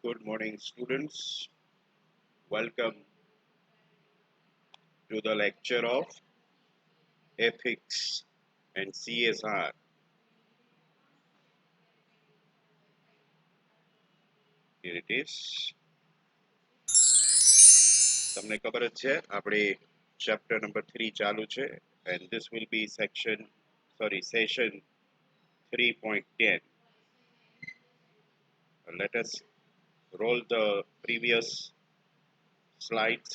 Good morning, students. Welcome to the lecture of Ethics and CSR. Here it is. તમને ખબર જ છે આપણે chapter number 3 ચાલુ છે and this will be session 3.10. Let us roll the previous slides.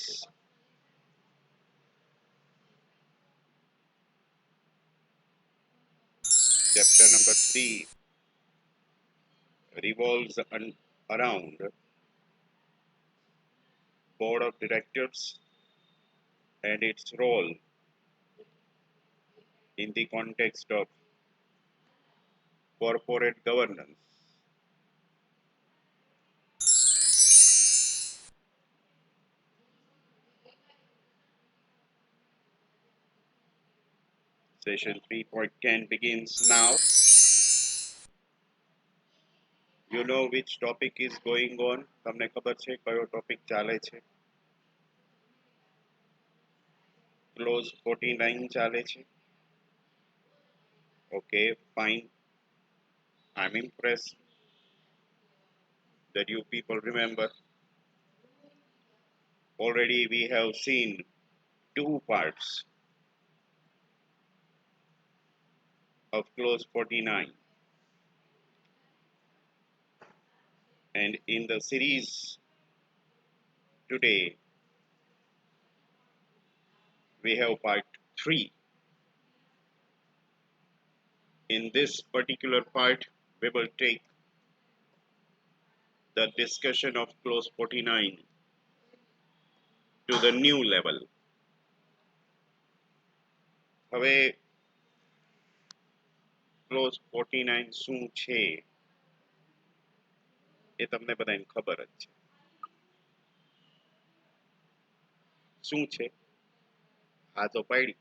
Chapter number 3 revolves around board of directors and its role in the context of corporate governance. Session 3.10 begins now. You know which topic is going on? તમને ખબર છે કયો topic ચાલે છે? Clause 49 ચાલે છે. Okay, fine. I'm impressed that you people remember. Already we have seen two parts of clause 49. And in the series today, we have part 3. In this particular part, we will take the discussion of clause 49 to the new level. હવે close 49 શું છે એ તમને બધાને ખબર જ છે. શું છે? આ તો પાડી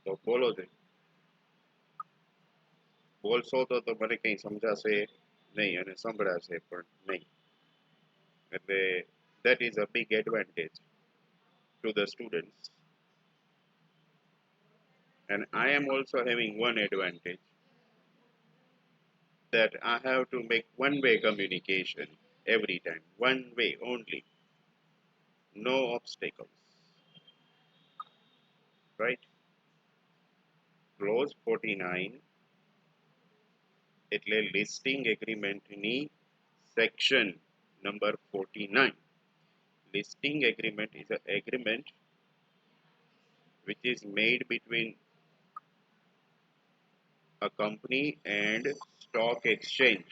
તો બોલો જ. બોલશો તો મને કંઈ સમજાશે નહીં અને સંભળાશે પણ નહીં. એટલે that is a big advantage to the students. And I am also having one advantage, that I have to make one-way communication every time. One way only. No obstacles. Right? Clause 49 એટલે listing agreement ની section number 49. Listing agreement is an agreement which is made between a company and stock exchange.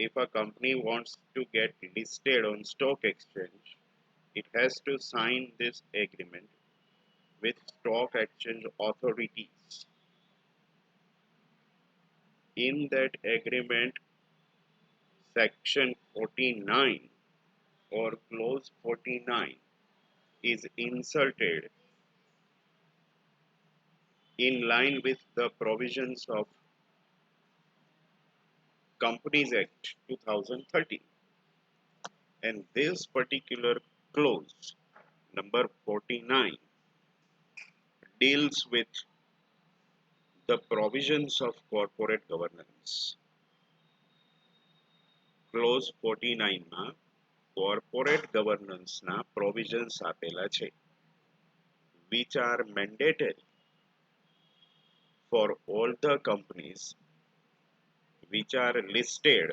If a company wants to get listed on stock exchange, it has to sign this agreement with stock exchange authorities. In that agreement, section 49 or clause 49 is inserted in line with the provisions of Companies Act 2013. And this particular clause, number 49, deals with the provisions of corporate governance. Clause 49 માં corporate governance ના provisions આપેલા છે, which are mandatory for all the companies which are listed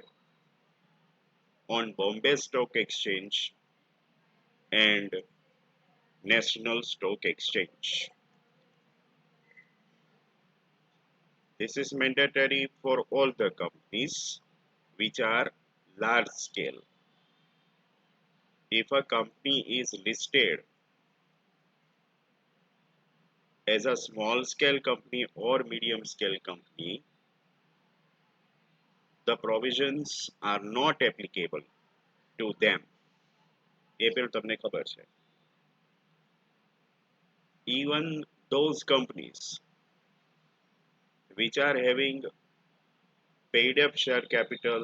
on Bombay Stock Exchange and National Stock Exchange. This is mandatory for all the companies which are large scale. If a company is listed as a small scale company or medium scale company, the provisions are not applicable to them. એ પેલું તમને ખબર છે. Even those companies which are having paid up share capital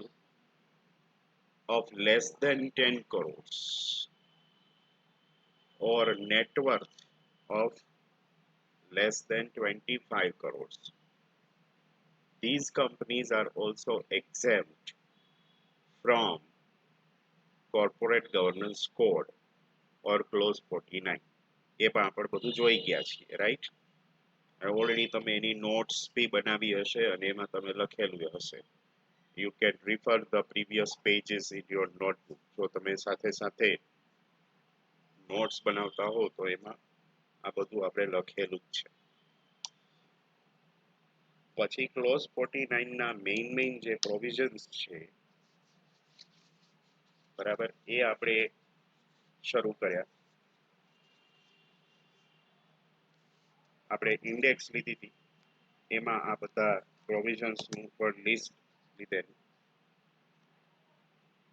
of less than 10 crores or net worth of less than 25 crores. These companies are also exempt from corporate governance code or clause 49. એ પણ આપણે બધું જોઈ ગયા છીએ, right? Already તમે એની notes બી બનાવી હશે અને એમાં તમે લખેલું હશે. You can refer the previous pages in your notebook. જો તમે સાથે સાથે નોટ્સ બનાવતા હો તો એમાં આ બધું આપણે લખેલું જ છે. પછી ક્લોઝ 49 ના મેઇન જે પ્રોવિઝન્સ છે બરાબર એ આપણે શરૂ કર્યા. આપણે ઇન્ડેક્સ લીધી હતી એમાં આ બધા પ્રોવિઝન્સ નું પણ લિસ્ટ લીધેલું.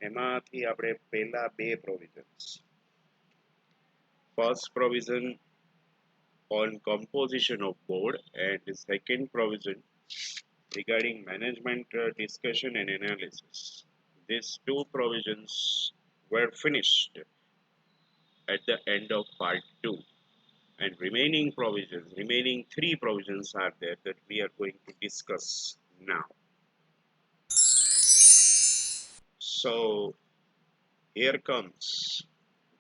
એમાંથી આપણે પહેલા બે provisions, first provision on composition of board and the second provision regarding management discussion and analysis. These two provisions were finished at the end of part 2 and remaining three provisions are there that we are going to discuss now. So here comes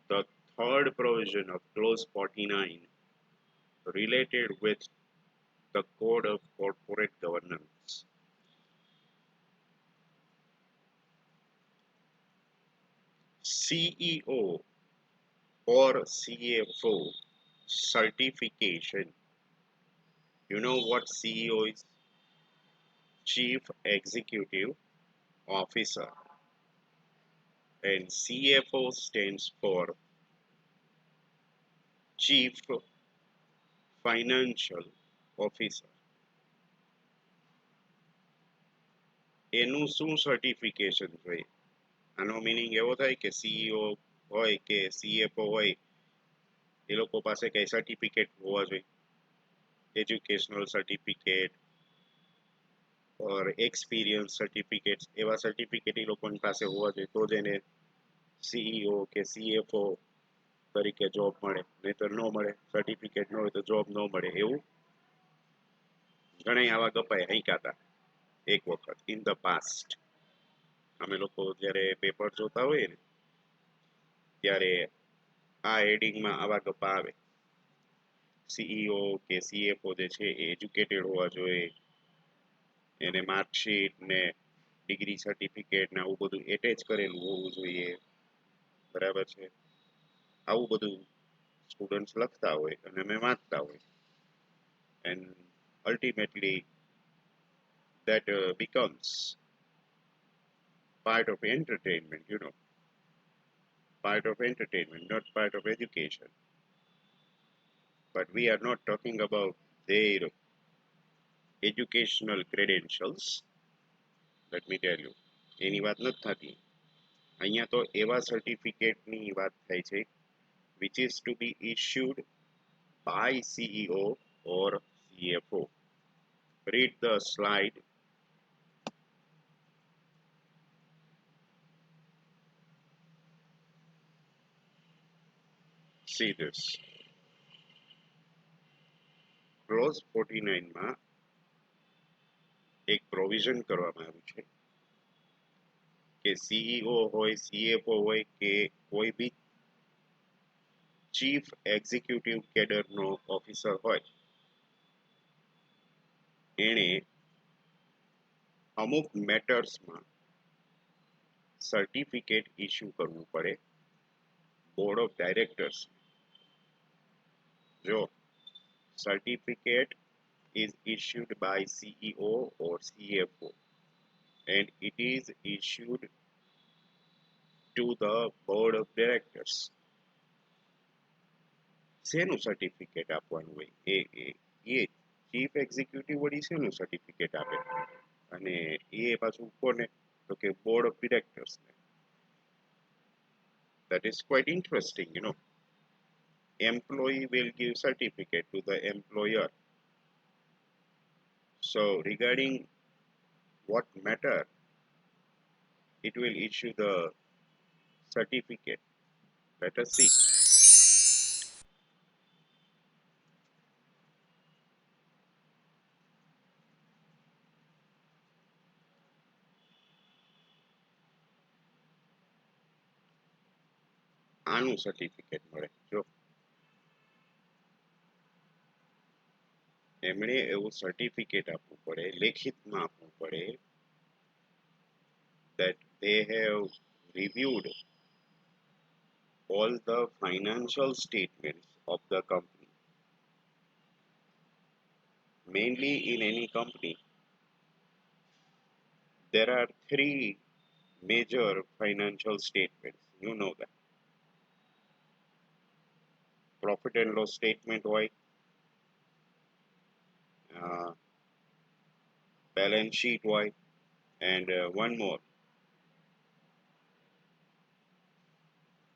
the third provision of clause 49 related with the code of corporate governance. CEO or CFO certification. You know what CEO is? Chief Executive Officer. And CFO stands for Chief Financial Officer. એનું શું certification જોઈએ? આનો meaning એવો થાય કે CEO હોય કે CFO હોય એ લોકો પાસે કઈ સર્ટિફિકેટ હોવા જોઈએ, educational certificate or experience certificate, એવા સર્ટિફિકેટ એ લોકોની પાસે હોવા જોઈએ તો જ એને સીઈઓ કે સીએફઓ તરીકે જોબ મળે, નહીતર ન મળે. સર્ટિફિકેટ ન હોય તો જોબ ન મળે. એવું ઘણા આવા ગપાય હંકાતા એક વખત ઇન ધ પાસ્ટ. અમે લોકો જ્યારે પેપર જોતા હોઈએ ને ત્યારે આ હેડિંગમાં આવા ગપ્પા આવે. સીઈઓ કે સીએફઓ જે છે એ એજ્યુકેટેડ હોવા જોઈએ, એને માર્કશીટ ને ડિગ્રી સર્ટિફિકેટ ને આવું બધું એટેચ કરેલું હોવું જોઈએ, બરાબર છે? આવું બધું સ્ટુડન્ટ્સ લખતા હોય અને અમે વાંચતા હોય. And ultimately that becomes part of entertainment, you know, part of entertainment, not part of education. But we are not talking about their educational credentials. Let me tell you, એની વાત નથી થતી. અહીંયા તો એવા સર્ટિફિકેટની વાત થાય છે which is to be issued by CEO or CFO. Read the slide. See this. Clause 49 માં એક પ્રોવિઝન કરવામાં આવ્યું છે કે સીઈઓ હોય, સીએફઓ હોય કે કોઈ બી ચીફ એક્ઝિક્યુટિવ કેડરનો ઓફિસર હોય એણે અમુક મેટર્સમાં સર્ટિફિકેટ ઇસ્યુ કરવું પડે બોર્ડ ઓફ ડાયરેક્ટર્સ. જો certificate is issued by CEO or CFO and it is issued to the board of directors. શેનું સર્ટિફિકેટ આપવાનું હોય? એ ચીફ એક્ઝિક્યુટિવ વળી શેનું સર્ટિફિકેટ આપે? અને એ પાછું કોને? તો કે board of directors. That is quite interesting, you know. Employee will give certificate to the employer. So regarding what matter it will issue the certificate. Let us see. આનું certificate મળે. જો એમણે એવું સર્ટિફિકેટ આપવું પડે, લેખિતમાં આપવું પડે that they have reviewed all the financial statements of the company. Mainly in any company, there are three major financial statements. You know that. Profit and loss statement હોય, balance sheet હોય, and one more,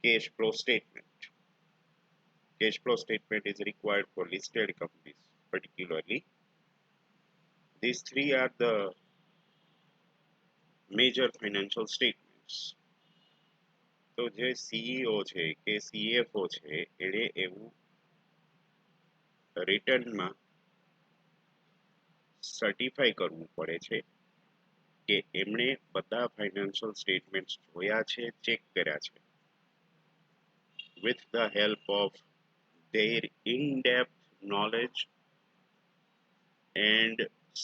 cash flow statement. Cash flow statement is required for listed companies particularly. These three are the major financial statements. તો જે CEO છે કે CFO છે એણે એવું રિટર્નમાં સર્ટિફાઈ કરવું પડે છે કે એમણે બધા ફાઇનાન્શિયલ સ્ટેટમેન્ટ્સ જોયા છે, ચેક કર્યા છે with the help of their in-depth knowledge and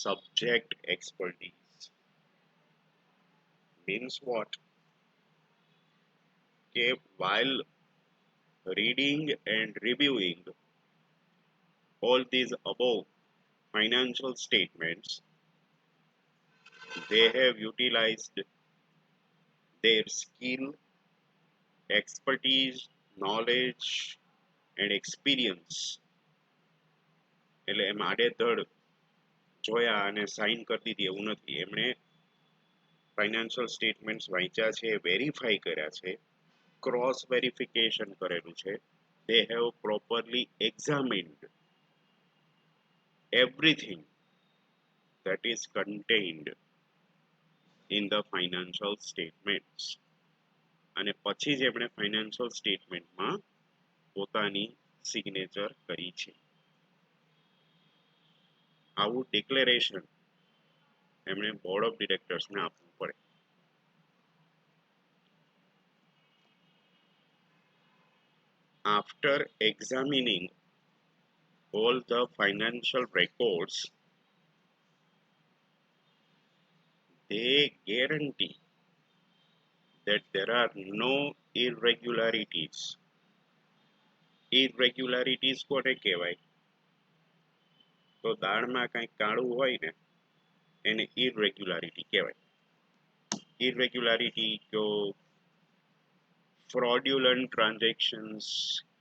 subject expertise. Means what? Okay, while reading and reviewing all these above financial statements, they have utilized their skill, expertise, knowledge and experience. એટલે એમ આડેધડ જોયા અને sign કરી દીધી એવું નથી. એમણે financial statements વાંચ્યા છે, વેરીફાઈ કર્યા છે, ક્રોસ વેરિફિકેશન કરેલું છે. They have properly examined everything that is contained in the financial statements. અને પછી જ એમણે ફાઇનાન્શિયલ સ્ટેટમેન્ટમાં પોતાની સિગ્નેચર કરી છે. આવું ડિક્લેરેશન એમણે બોર્ડ ઓફ ડિરેક્ટર્સને આપવું પડે. After examining all the financial records, they guarantee that there are no irregularities. Irregularities કોને કહેવાય? તો દાળમાં કંઈક કાળું હોય ને એને irregularity કહેવાય. Irregularity તો fraudulent transactions,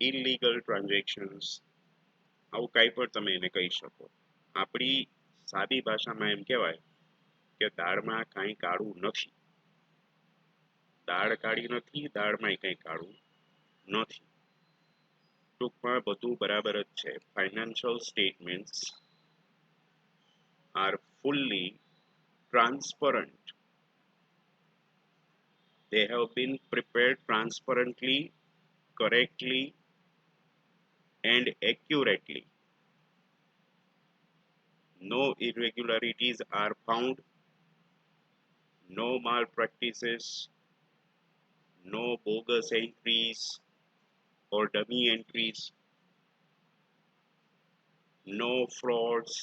illegal transactions, આવું કાંઈ પણ તમે એને કહી શકો. આપણી સાદી ભાષામાં એમ કહેવાય કે દાળમાં કાંઈ કાળું નથી. દાળ કાળી નથી, દાળમાંય કંઈ કાળું નથી. ટૂંકમાં બધું બરાબર જ છે. Financial statements are fully transparent. They have been prepared transparently, correctly, and accurately. No irregularities are found, no malpractices, no bogus entries or dummy entries, no frauds,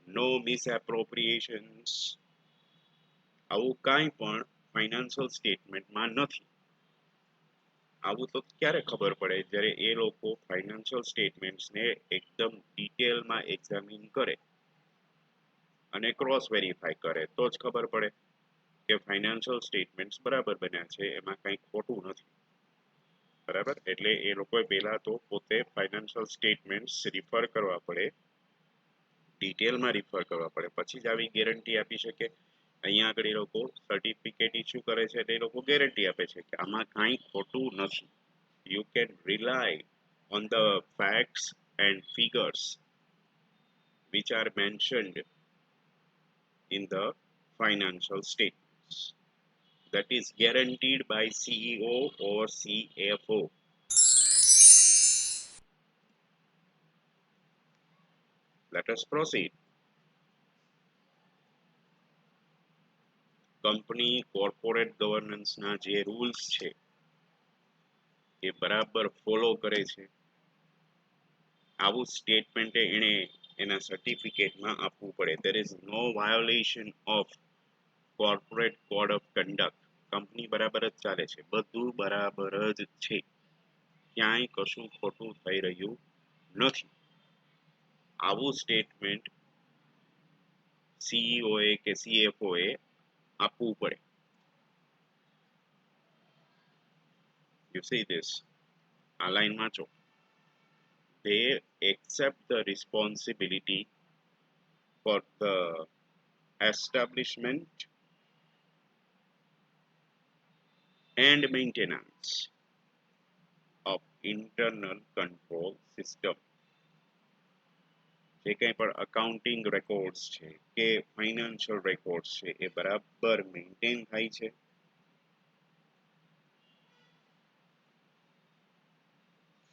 no misappropriations. આવું કાંઈ પણ ફાઇનાન્શિયલ સ્ટેટમેન્ટમાં નથી. આવું તો ક્યારે ખબર પડે? જ્યારે એ લોકો ફાઇનાન્શિયલ સ્ટેટમેન્ટ્સને એકદમ ડિટેલમાં એક્ઝામિન કરે અને ક્રોસ વેરીફાઈ કરે તો જ ખબર પડે કે ફાઇનાન્શિયલ સ્ટેટમેન્ટ્સ બરાબર બન્યા છે, એમાં કંઈ ખોટું નથી. બરાબર? એટલે એ લોકોએ પહેલા તો પોતે ફાઇનાન્શિયલ સ્ટેટમેન્ટ્સ રિફર કરવા પડે, ડિટેલમાં રિફર કરવા પડે, પછી જ આવી ગેરંટી આપી શકે. અહીંયા આગળ એ લોકો સર્ટિફિકેટ ઇસ્યુ કરે છે એટલે એ લોકો ગેરંટી આપે છે કે આમાં કાંઈ ખોટું નથી. You can rely on the facts and figures which are mentioned in the financial statements. That is guaranteed by CEO or CFO. Let us proceed. Company corporate ગવર્નન્સના જે રૂલ્સ છે એ બરાબર ફોલો કરે છે આવું સ્ટેટમેન્ટ એને એના સર્ટિફિકેટમાં આપવું પડે. there is no violation of corporate code of conduct. Company બરાબર જ ચાલે છે, બધું બરાબર જ છે, ક્યાંય કશું ખોટું થઈ રહ્યું નથી. આવું સ્ટેટમેન્ટ સીઈઓ કે સીએફઓ એ આપવું પડે. You see this, આ લાઈન વાંચો. They accept the responsibility for the establishment and maintenance of internal control system. જે કંઈ પણ અકાઉન્ટિંગ રેકોર્ડ્સ છે કે ફાઇનાન્શિયલ રેકોર્ડ્સ છે એ બરાબર મેન્ટેન થાય છે.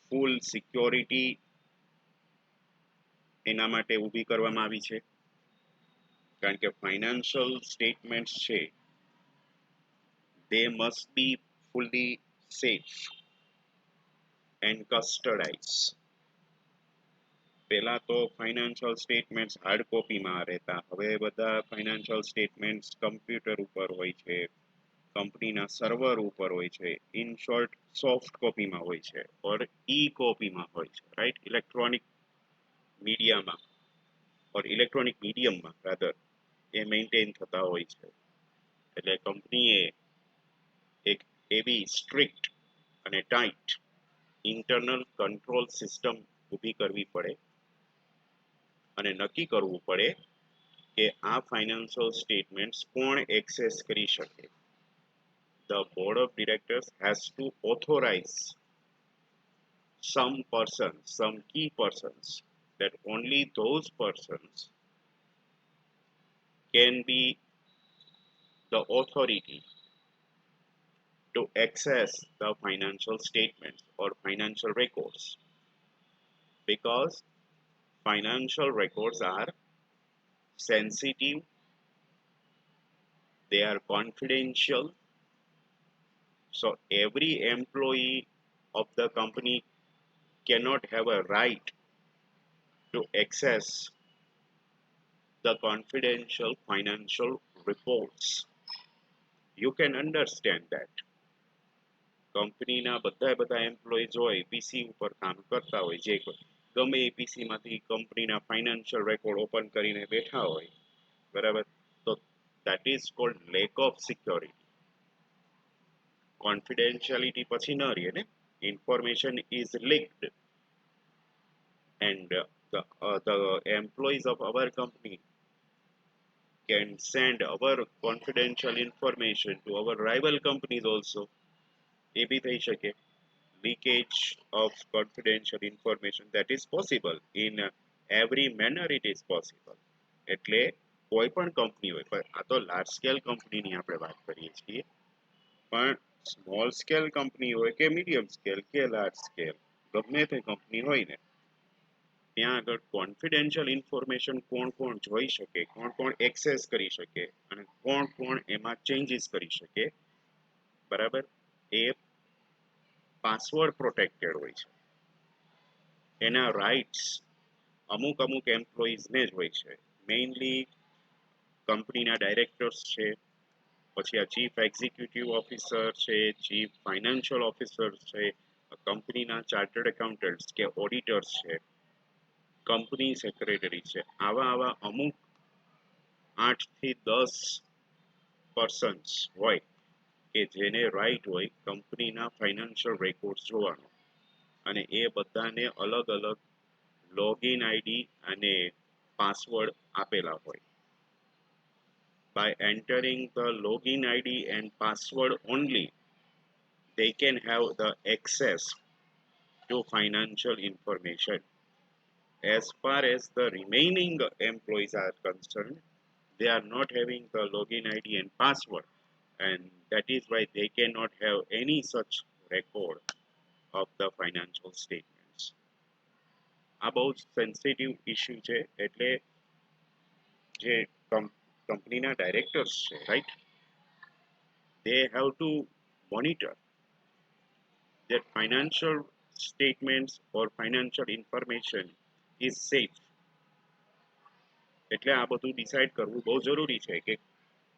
ફૂલ સિક્યોરિટી એના માટે ઊભી કરવામાં આવી છે, કારણ કે ફાઇનાન્શિયલ સ્ટેટમેન્ટ્સ છે they must be fully safe and custodized. પહેલા તો ફાઇનાન્શિયલ સ્ટેટમેન્ટ્સ હાર્ડ કોપીમાં રહેતા, હવે બધા ફાઇનાન્શિયલ સ્ટેટમેન્ટ્સ કમ્પ્યુટર ઉપર હોય છે, કંપનીના સર્વર ઉપર હોય છે, ઇન શોર્ટ સોફ્ટ કોપીમાં હોય છે ઓર ઈ કોપીમાં હોય છે, રાઈટ? ઇલેક્ટ્રોનિક મીડિયામાં ઓર ઇલેક્ટ્રોનિક મીડિયમમાં રાધર એ મેન્ટેન થતા હોય છે. એટલે કંપનીએ એક એવી સ્ટ્રિક્ટ અને ટાઈટ ઇન્ટરનલ કંટ્રોલ સિસ્ટમ ઊભી કરવી પડે અને નક્કી કરવું પડે કે આ ફાઇનાન્શિયલ સ્ટેટમેન્ટ્સ કોણ એક્સેસ કરી શકે. The board of directors has to authorize some persons, some key persons, that only those persons can be the authority to access the financial statements or financial records, because financial records are sensitive, they are confidential, so every employee of the company cannot have a right to access the confidential financial reports. You can understand that. કંપનીના બધા employees હોય, પીસી ઉપર કામ કરતા હોય, જે ગમે એ પીસીમાંથી કંપનીના ફાઇનાન્શિયલ રેકોર્ડ ઓપન કરીને બેઠા હોય, બરાબર? તો that is called lack of security. Confidentiality પછી ન રહે ને, information is leaked and the employees of our company can send our confidential information to our rival companies also. એ બી થઈ શકે. Leakage of confidential information, that is possible in every manner, it is possible. એટલે કોઈ પણ company હોય, પણ આ તો large scale કંપનીની આપણે વાત કરીએ છીએ, પણ સ્મોલ સ્કેલ કંપની હોય કે મીડિયમ સ્કેલ કે લાર્જ સ્કેલ, ગમે તે કંપની હોય ને, ત્યાં આગળ કોન્ફિડેન્શિયલ ઇન્ફોર્મેશન કોણ કોણ જોઈ શકે, કોણ કોણ એક્સેસ કરી શકે અને કોણ કોણ એમાં ચેન્જીસ કરી શકે, બરાબર? એ પાસવર્ડ પ્રોટેક્ટેડ હોય છે. એના રાઇટ્સ અમુક એમ્પ્લોઈઝને જ હોય છે. મેઇનલી કંપનીના ડાયરેક્ટર્સ છે, પછી આ ચીફ એક્ઝિક્યુટિવ ઓફિસર છે, ચીફ ફાઇનાન્શિયલ ઓફિસર છે, કંપનીના ચાર્ટર્ડ એકાઉન્ટન્ટ્સ કે ઓડિટર્સ છે, કંપની સેક્રેટરી છે, આવા અમુક 8 થી 10 પર્સન્સ હોય કે જેને રાઈટ હોય કંપનીના ફાઇનાન્શિયલ રેકોર્ડ્સ જોવાનો, અને એ બધાને અલગ અલગ લોગિન આઈડી અને પાસવર્ડ આપેલા હોય. By entering the login ID and password only, they can have the access to financial information. As far as the remaining employees are concerned, they are not having the login ID and password, and that is why they cannot have any such record of the financial statements. આ બહુ sensitive issue છે, એટલે જે કંપનીના directors છે, right, they have to monitor that financial statements or financial information is safe. એટલે આ બધું ડિસાઇડ કરવું બહુ જરૂરી છે કે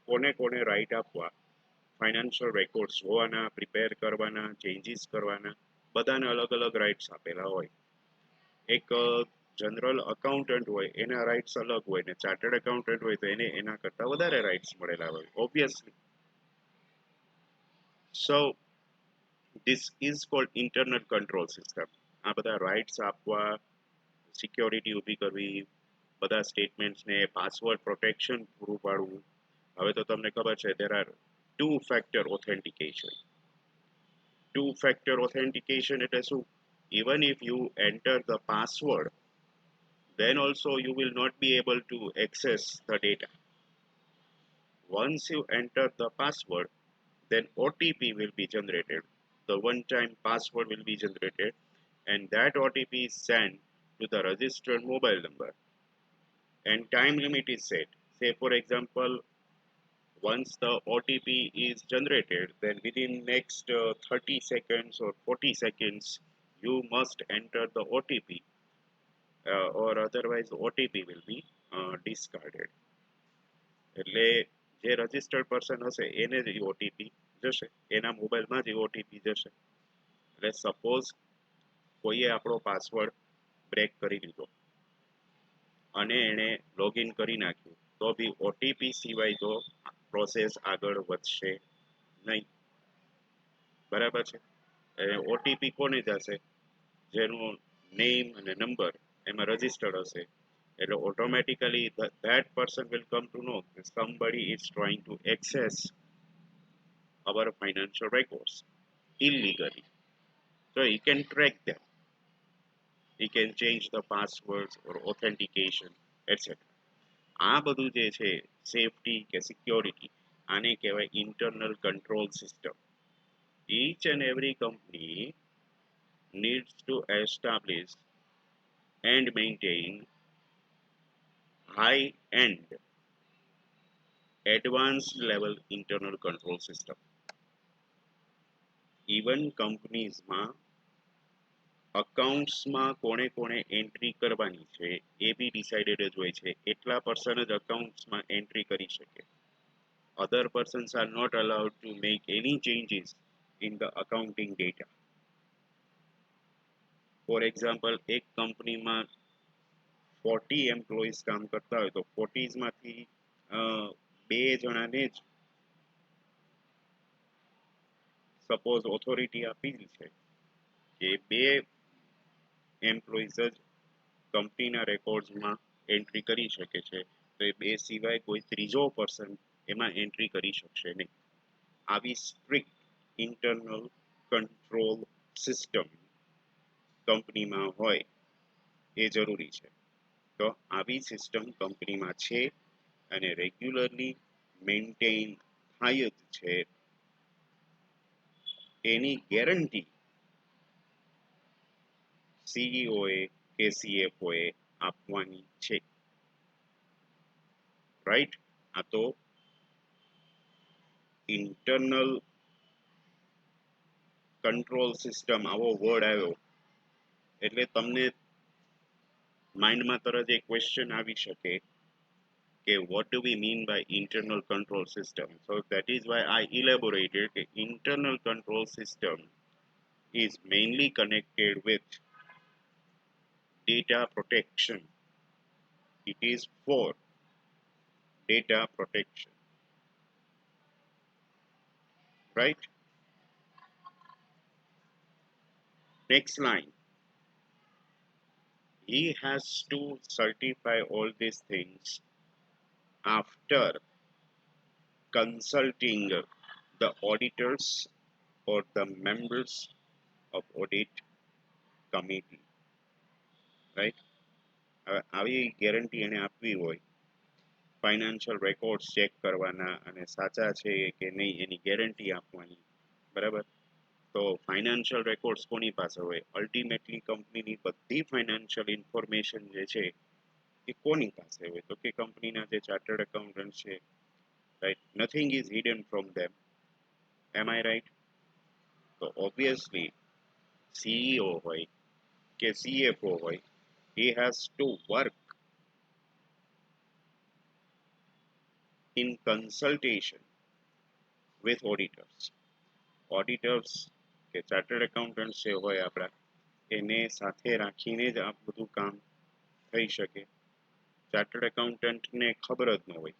કોને કોને રાઈટ આપવા, ફાઇનાન્શિયલ રેકોર્ડ્સ જોવાના, પ્રિપેર કરવાના, ચેન્જીસ કરવાના, બધાને અલગ અલગ રાઇટ્સ આપેલા હોય. એક જનરલ અકાઉન્ટન્ટ હોય એના રાઇટ્સ અલગ હોય ને ચાર્ટર્ડ એકાઉન્ટન્ટ હોય તો એને એના કરતાં વધારે રાઇટ્સ મળેલા હોય, obviously. So this is called internal control system. આ બધા રાઇટ્સ આપવા, સિક્યોરિટી ઊભી કરવી, બધા સ્ટેટમેન્ટ્સને પાસવર્ડ પ્રોટેક્શન પૂરું પાડવું. હવે તો તમને ખબર છે there are two factor authentication. Two factor authentication એટલે શું? Even if you enter the password, then also you will not be able to access the data. Once you enter the password, then OTP will be generated. The one-time password will be generated, and that OTP is sent to the registered mobile number. And time limit is set. Say for example, once the OTP is generated, then within next 30 seconds or 40 seconds, you must enter the OTP, or otherwise the OTP will be discarded. એટલે જે registered person હશે એને જ OTP જશે, એના મોબાઈલમાં જ OTP જશે. એટલે સપોઝ કોઈએ આપણો પાસવર્ડ બ્રેક કરી લીધો અને એણે લોગિન કરી નાખ્યું, તો બી ઓટીપી સિવાય તો પ્રોસેસ આગળ વધશે નહીં. બરાબર છે? ઓટીપી કોને જશે? જેનું નેમ અને નંબર એમાં રજિસ્ટર્ડ હશે. એટલે automatically that person will come to know that somebody is trying to access our financial records illegally. So he can track them. He can change the passwords or authentication, etc. આ બધું જે છે safety કે security, આને કહેવાય internal control system. Each and every company needs to establish and maintain high-end advanced level internal control system. Even કંપનીઝમાં અકાઉન્ટ્સમાં કોણે કોણે entry કરવાની છે એ બી ડિસાઇડેડ જ હોય છે. એટલા પર્સન જ અકાઉન્ટ્સમાં એન્ટ્રી કરી શકે. Other persons are not allowed to make any changes in the accounting data. For example, એક કંપનીમાં 40 એમ્પ્લોઈઝ કામ કરતા હોય તો 40 માંથી બે જણાને જ સપોઝ ઓથોરિટી આપેલી છે કે બે એમ્પ્લોઈઝ જ કંપનીના રેકોર્ડ્સમાં એન્ટ્રી કરી શકે છે, તો એ બે સિવાય કોઈ ત્રીજો પર્સન એમાં એન્ટ્રી કરી શકશે નહીં. આવી સ્ટ્રિક્ટ ઇન્ટરનલ કંટ્રોલ સિસ્ટમ કંપનીમાં હોય એ જરૂરી છે. તો આવી સિસ્ટમ કંપનીમાં છે અને રેગ્યુલરલી મેન્ટેન થાય જ છે. એની ગેરંટી સીઈઓએ કે સીએફઓએ આપવાની છે, રાઈટ? આ તો ઇન્ટરનલ કંટ્રોલ સિસ્ટમ આવો વર્ડ આવ્યો એટલે તમને માઇન્ડમાં તરત એક ક્વેશ્ચન આવી શકે કે what do we mean by internal control system? So that is why I elaborated that internal control system is mainly connected with data protection. It is for data protection, right? Next line. He has to certify all these things after consulting the auditors or the members of audit committee, right? આવી guarantee એને આપવી હોય financial records check કરવાના અને સાચા છે કે નહીં એની ગેરંટી આપવાની, બરાબર. તો ફાઇનાન્શિયલ રેકોર્ડ્સ કોની પાસે હોય? અલ્ટિમેટલી કંપનીની બધી ફાઇનાન્શિયલ ઇન્ફોર્મેશન જે છે એ કોની પાસે હોય? તો કે કંપનીના જે ચાર્ટર્ડ એકાઉન્ટન્ટ છે, right. Nothing is hidden from them. Am I right? તો ઓબ્વિયસલી સીઈઓ હોય કે સીએફઓ હોય, he has to work in consultation with auditors. Auditors કે ચાર્ટર્ડ એકાઉન્ટન્ટ જે હોય આપણા, એને સાથે રાખીને જ આ બધું કામ થઈ શકે. ચાર્ટર્ડ એકાઉન્ટન્ટને ખબર જ ન હોય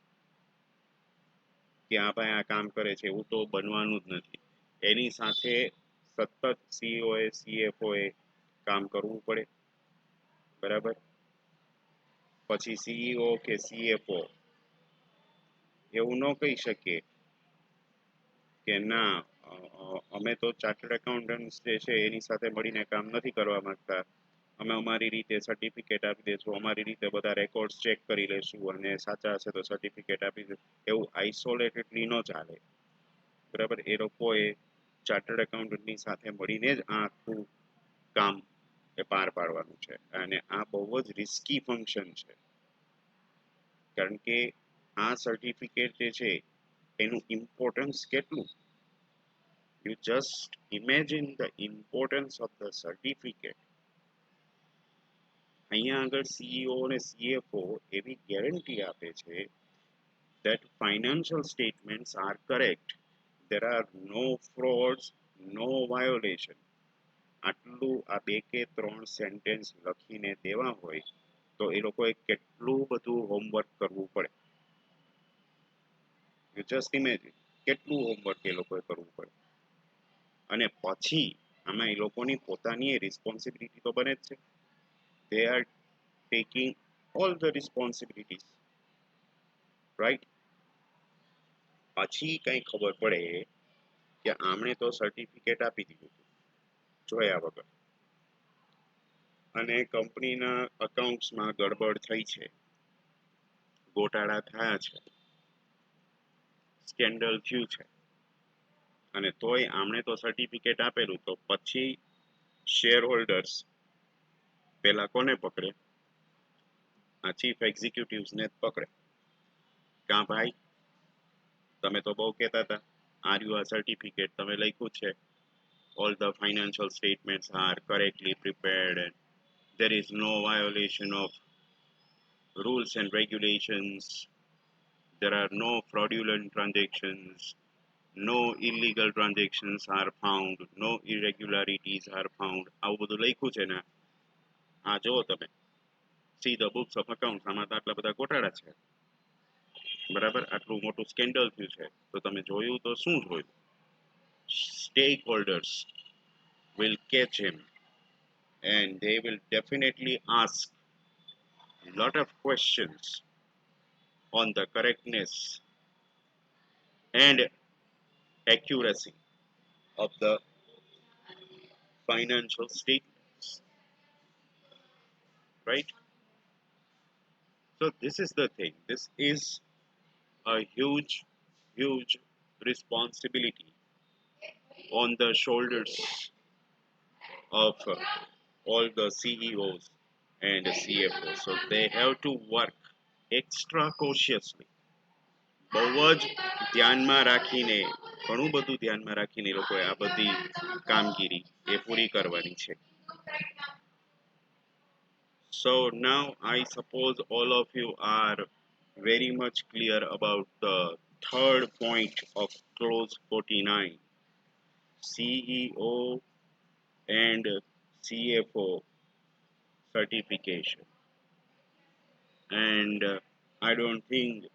કે આ ભાઈ આ કામ કરે છે, એવું તો બનવાનું જ નથી. એની સાથે સતત સીઈઓએ સીએફઓએ કામ કરવું પડે, બરાબર. પછી સીઈઓ કે સીએફઓ એવું ન કહી શકીએ કે ના અમે તો ચાર્ટર્ડ એકાઉન્ટન્ટ જે છે એની સાથે મળીને કામ નથી કરવા માંગતા, અમે અમારી રીતે સર્ટિફિકેટ આપી દઈશું, અમારી રીતે બધા રેકોર્ડ્સ ચેક કરી લઈશું અને સાચા હશે તો સર્ટિફિકેટ આપી દઈશું. એવું આઇસોલેટેડલી ન ચાલે, બરાબર. એ લોકોએ ચાર્ટર્ડ એકાઉન્ટન્ટની સાથે મળીને જ આ આખું કામ એ પાર પાડવાનું છે. અને આ બહુ જ રિસ્કી ફંક્શન છે, કારણ કે આ સર્ટિફિકેટ જે છે એનું ઇમ્પોર્ટન્સ કેટલું. You just imagine the importance of the certificate. અહીંયા આગળ સીઈઓ અને સીએફઓ એવી ગેરંટી આપે છે that financial statements are correct, there are no frauds, no violation. આટલું આ 2 કે 3 સેન્ટેન્સ લખીને દેવા હોય તો એ લોકોએ કેટલું બધું હોમવર્ક કરવું પડે. યુ જસ્ટ ઇમેજિન કેટલું હોમવર્ક એ લોકોએ કરવું પડે. અને પછી આમાં એ લોકોની પોતાની રિસ્પોન્સિબિલિટી તો બને જ છે. They are taking all the responsibilities, right. પછી કઈ ખબર પડે કે આમણે તો સર્ટિફિકેટ આપી દીધું જોયા વગર અને કંપનીના અકાઉન્ટ્સમાં ગડબડ થઈ છે, ગોટાળા થયા છે, સ્કેન્ડલ થયું છે, અને તોય આમણે તો સર્ટિફિકેટ આપેલું. તો પછી શેર હોલ્ડર્સ પેલા કોને પકડે? આ ચીફ એક્ઝિક્યુટિવ્સને જ પકડે. કાં ભાઈ, તમે તો બહુ કહેતા હતા, આર્યુ આ સર્ટિફિકેટ તમે લખ્યું છે, all the financial statements are correctly prepared and there is no violation of rules and regulations, there are no fraudulent transactions, no illegal transactions are found, no irregularities are found. આવું બધું લખ્યું છે ને, આ જુઓ તમે, see the books of account, આમાં તો આટલા બધા ગોટાળા છે, બરાબર. આટલું મોટું સ્કેન્ડલ થયું છે, તો તમે જોયું તો શું જોયું? Stakeholders will catch him and they will definitely ask a lot of questions on the correctness and accuracy of the financial statements, right? So this is the thing. This is a huge responsibility on the shoulders of all the CEOs and CFOs. So they have to work extra cautiously. બહુ જ ધ્યાનમાં રાખીને, ઘણું બધું ધ્યાનમાં રાખીને એ લોકોએ આ બધી કામગીરી એ પૂરી કરવાની છે. So now I suppose all of you are very much clear about the third point of clause 49, CEO and CFO certification. And I don't think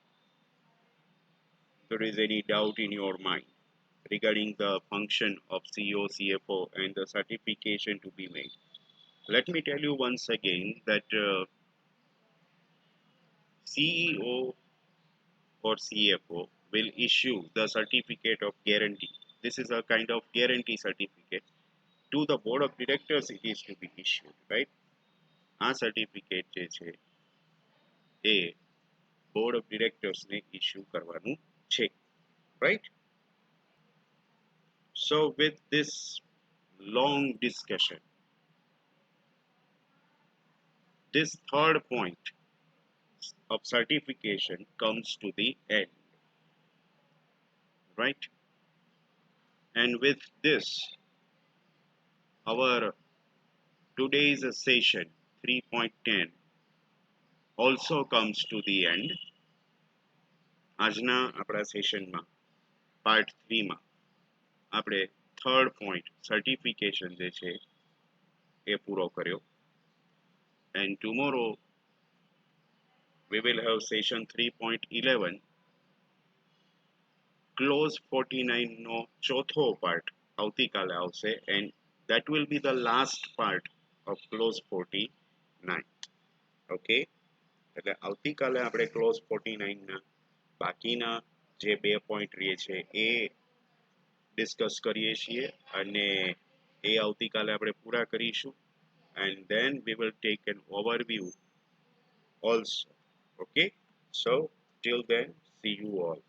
there is any doubt in your mind regarding the function of CEO, CFO and the certification to be made. Let me tell you once again that CEO or CFO will issue the certificate of guarantee. This is a kind of guarantee certificate. To the board of directors it is to be issued, right? આ certificate જે છે એ board of ડિરેક્ટર્સને issue કરવાનું છે, right? So with this long discussion, this third point of certification comes to the end, right? And with this, our today's session 3.10 also comes to the end. આજના આપણા સેશનમાં part 3માં આપણે third point certification જે છે એ પૂરો કર્યો. And tomorrow we will have session 3.11, close 49 નો ચોથો part આવતીકાલે આવશે, and that will be the last part of clause 49. Okay, એટલે આવતીકાલે આપણે ક્લોઝ 49 ના બાકીના જે બે પોઈન્ટ રહે છે એ ડિસ્કસ કરીએ છીએ, અને એ આવતીકાલે આપણે પૂરા કરીશું. And then we will take an overview also. Okay, so till then, see you all.